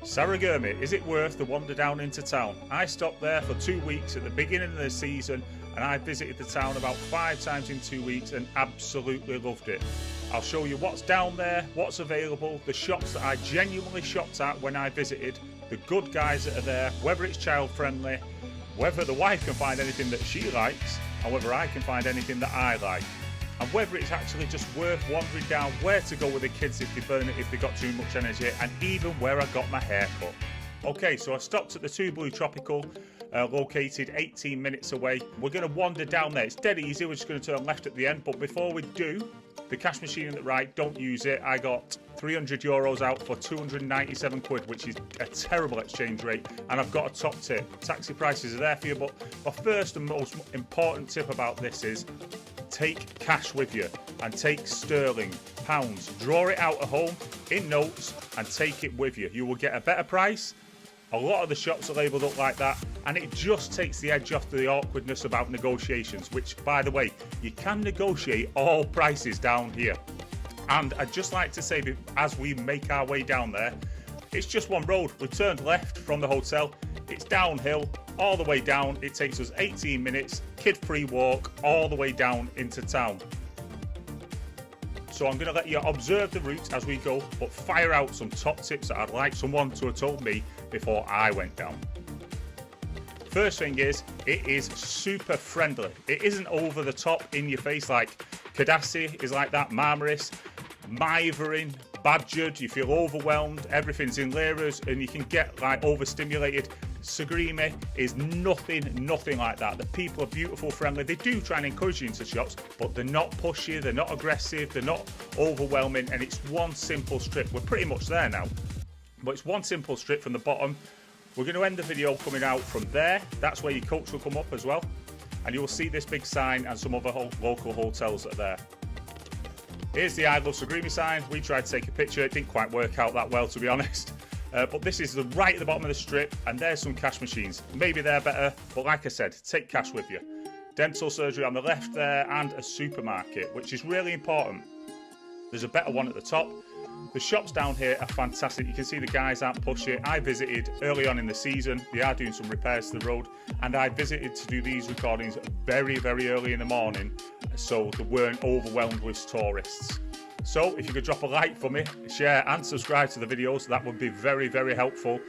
Sarigerme, is it worth the wander down into town? I stopped there for 2 weeks at the beginning of the season and I visited the town about 5 times in 2 weeks and absolutely loved it. I'll show you what's down there, what's available, the shops that I genuinely shopped at when I visited, the good guys that are there, whether it's child friendly, whether the wife can find anything that she likes and whether I can find anything that I like. And whether it's actually just worth wandering down, where to go with the kids if they burn it, if they got too much energy, and even where I got my hair cut. Okay, so I stopped at the TUI Blue Tropical, located 18 minutes away. We're going to wander down there. It's dead easy, we're just going to turn left at the end, but before we do, the cash machine at the right, don't use it. I got 300 euros out for 297 quid, which is a terrible exchange rate, and I've got a top tip. Taxi prices are there for you, but my first and most important tip about this is take cash with you, and take sterling, pounds, draw it out at home in notes and take it with you. You will get a better price. A lot of the shops are labelled up like that, and it just takes the edge off the awkwardness about negotiations, which, by the way, you can negotiate all prices down here. And I'd just like to say that as we make our way down there, it's just one road. We turned left from the hotel, it's downhill all the way down. It takes us 18 minutes, kid-free walk all the way down into town. So I'm going to let you observe the route as we go, but fire out some top tips that I'd like someone to have told me before I went down. First thing is, it is super friendly. It isn't over the top in your face like Kadasi is like that, Marmaris, Myvorin, badgered, you feel overwhelmed, everything's in liras and you can get like overstimulated. Sarigerme is nothing like that. The people are beautiful, friendly. They do try and encourage you into shops, but they're not pushy, they're not aggressive, they're not overwhelming, and it's one simple strip. We're pretty much there now, but it's one simple strip from the bottom. We're going to end the video coming out from there. That's where your coach will come up as well, and you will see this big sign and some other local hotels that are there. Here's the I Love Sarigerme sign. We tried to take a picture, it didn't quite work out that well, to be honest. But this is right at the bottom of the strip, and there's some cash machines. Maybe they're better, but like I said, take cash with you. Dental surgery on the left there, and a supermarket, which is really important. There's a better one at the top. The shops down here are fantastic. You can see the guys aren't pushy. I visited early on in the season. They are doing some repairs to the road, and I visited to do these recordings very early in the morning, so they weren't overwhelmed with tourists. So if you could drop a like for me, share and subscribe to the videos, that would be very helpful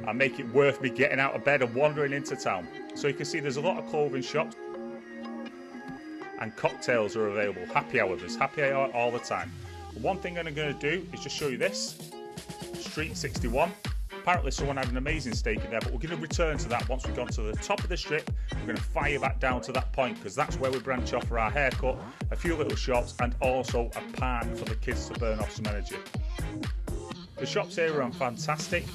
and make it worth me getting out of bed and wandering into town. So you can see there's a lot of clothing shops and cocktails are available. Happy hour, there's happy hour all the time. But one thing I'm going to do is just show you this. Street 61. Apparently someone had an amazing steak in there, but we're going to return to that once we've gone to the top of the strip. We're going to fire back down to that point because that's where we branch off for our haircut, a few little shops, and also a park for the kids to burn off some energy. The shops here are fantastic.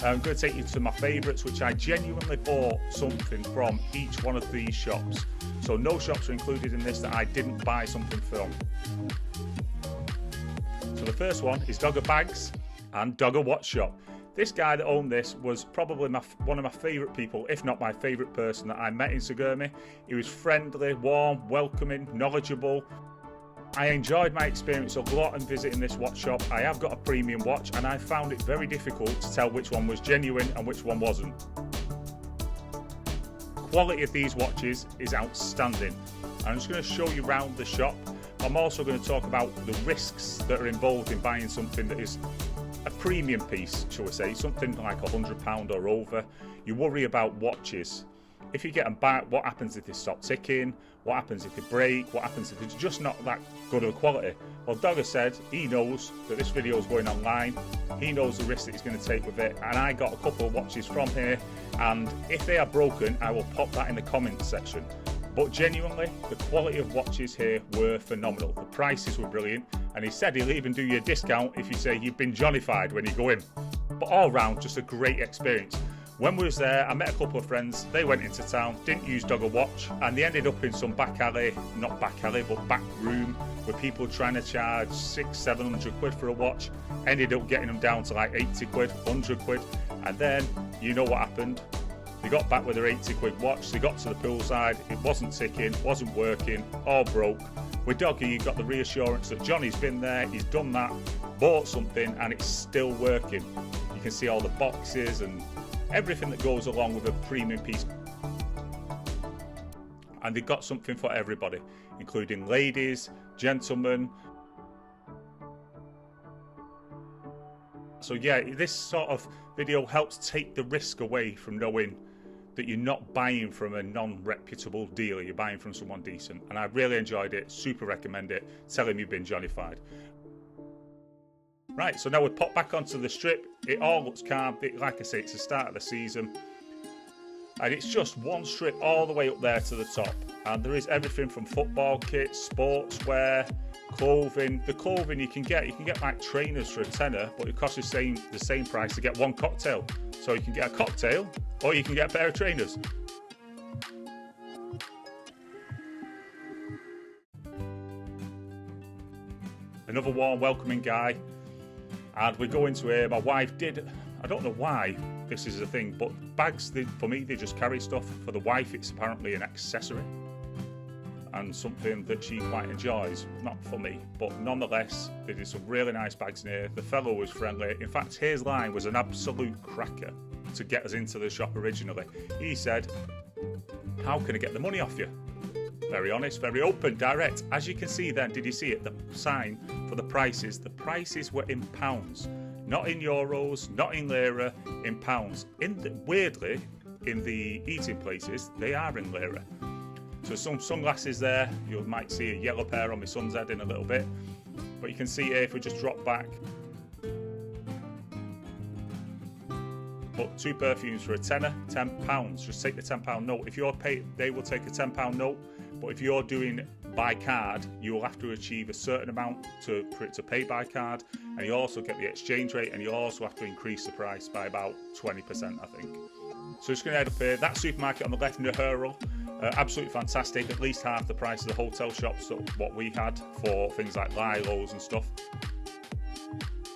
I'm going to take you to my favourites, which I genuinely bought something from each one of these shops. So no shops are included in this that I didn't buy something from. So the first one is Dogger Bags and Dogger Watch Shop. This guy that owned this was probably one of my favourite people, if not my favourite person that I met in Sarigerme. He was friendly, warm, welcoming, knowledgeable. I enjoyed my experience a lot in visiting this watch shop. I have got a premium watch and I found it very difficult to tell which one was genuine and which one wasn't. Quality of these watches is outstanding. I'm just going to show you around the shop. I'm also going to talk about the risks that are involved in buying something that is a premium piece, shall we say, something like £100 or over. You worry about watches. If you get them back, what happens if they stop ticking? What happens if they break? What happens if it's just not that good of quality? Well, Dogger said he knows that this video is going online. He knows the risk that he's going to take with it, and I got a couple of watches from here, and if they are broken, I will pop that in the comments section. But genuinely, the quality of watches here were phenomenal. The prices were brilliant, and he said he'll even do you a discount if you say you've been Johnnyfied when you go in. But all round, just a great experience. When we was there, I met a couple of friends. They went into town, didn't use Dogger Watch, and they ended up in some back alley, not back alley, but back room, with people trying to charge 600-700 quid for a watch. Ended up getting them down to like 80 quid, 100 quid, and then you know what happened. They got back with their 80 quid watch, they got to the poolside, it wasn't ticking, wasn't working, all broke. With Doggy, you got the reassurance that Johnny's been there, he's done that, bought something, and it's still working. You You can see all the boxes and everything that goes along with a premium piece. And they've got something for everybody, including ladies, gentlemen. So yeah, this sort of video helps take the risk away from knowing that you're not buying from a non-reputable dealer, you're buying from someone decent. And I really enjoyed it, super recommend it. Tell him you've been Johnnyfied. Right, so now we pop back onto the strip. It all looks calm. Like I say, it's the start of the season. And it's just one strip all the way up there to the top. And there is everything from football kits, sportswear, clothing. The clothing you can get like trainers for £10, but it costs the same price to get one cocktail. So you can get a cocktail, or you can get a pair of trainers. Another warm, welcoming guy. And we go into here. My wife did, I don't know why this is a thing, but bags, for me, they just carry stuff. For the wife, it's apparently an accessory and something that she quite enjoys. Not for me, but nonetheless, they did some really nice bags in here. The fellow was friendly. In fact, his line was an absolute cracker to get us into the shop originally. He said, "How can I get the money off you?" Very honest, very open, direct. As you can see then, did you see it? The sign for the prices. The prices were in pounds, not in euros, not in lira, in pounds. Weirdly, in the eating places, they are in lira. So some sunglasses there. You might see a yellow pair on my son's head in a little bit. But you can see here, if we just drop back, but 2 perfumes for a tenner, £10. Just take the £10 note. If you're paid, they will take a £10 note. But if you're doing by card, you will have to achieve a certain amount for it to pay by card. And you also get the exchange rate, and you also have to increase the price by about 20%, I think. So just going to head up here. That supermarket on the left, Nehurl, absolutely fantastic. At least half the price of the hotel shops, so what we had for things like Lilo's and stuff.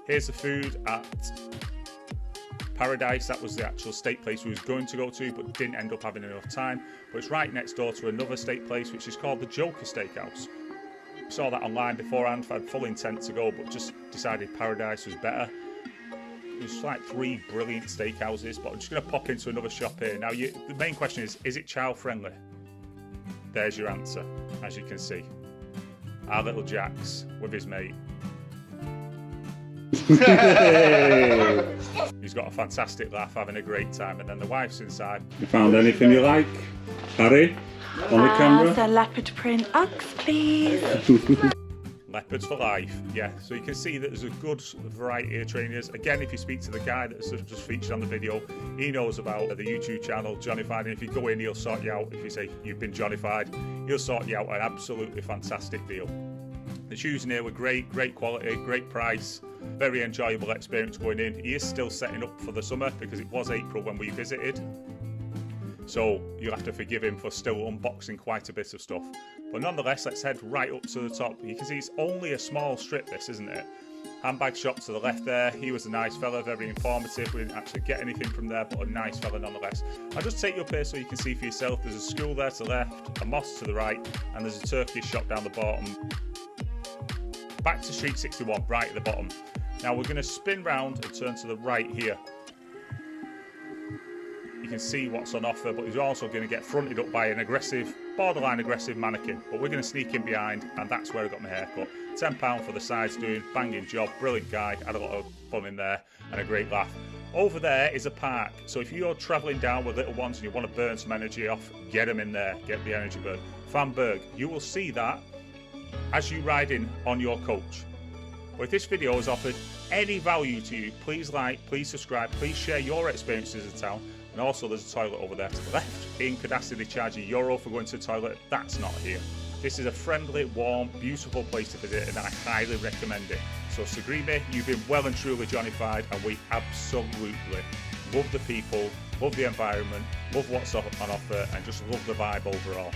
Here's the food at Paradise. That was the actual steak place we was going to go to, but didn't end up having enough time. But it's right next door to another steak place, which is called the Joker Steakhouse. Saw that online beforehand. I had full intent to go, but just decided Paradise was better. There's like 3 brilliant steakhouses, but I'm just going to pop into another shop here. Now, the main question is it child friendly? There's your answer, as you can see. Our little Jax with his mate. He's got a fantastic laugh, having a great time, and then the wife's inside. You found anything you like, Harry? On the camera? The leopard print Uggs, please. Leopards for life, yeah. So you can see that there's a good variety of trainers. Again, if you speak to the guy that's just featured on the video, he knows about the YouTube channel, Johnnyfied, and if you go in, he'll sort you out. If you say you've been Johnnyfied, he'll sort you out an absolutely fantastic deal. The shoes in here were great quality, great price, very enjoyable experience going in. He is still setting up for the summer because it was April when we visited. So you'll have to forgive him for still unboxing quite a bit of stuff. But nonetheless, let's head right up to the top. You can see it's only a small strip, this, isn't it? Handbag shop to the left there. He was a nice fella, very informative. We didn't actually get anything from there, but a nice fella nonetheless. I'll just take you up here so you can see for yourself. There's a school there to the left, a mosque to the right, and there's a Turkish shop down the bottom. Back to Street 61, right at the bottom. Now we're going to spin round and turn to the right here. You can see what's on offer, but he's also going to get fronted up by an aggressive, borderline aggressive mannequin. But we're going to sneak in behind, and that's where I got my haircut. £10 for the sides doing, banging job, brilliant guy, had a lot of fun in there and a great laugh. Over there is a park, so if you're travelling down with little ones and you want to burn some energy off, get them in there, get the energy burn. Vanberg, you will see that as you ride in on your coach. But if this video has offered any value to you, please like, please subscribe, please share your experiences in town. And also there's a toilet over there to the left. In Cadastre they charge €1 for going to the toilet. That's not here. This is a friendly, warm, beautiful place to visit, and I highly recommend it. So Sarigerme, you've been well and truly Johnnyfied, and we absolutely love the people, love the environment, love what's on offer, and just love the vibe overall.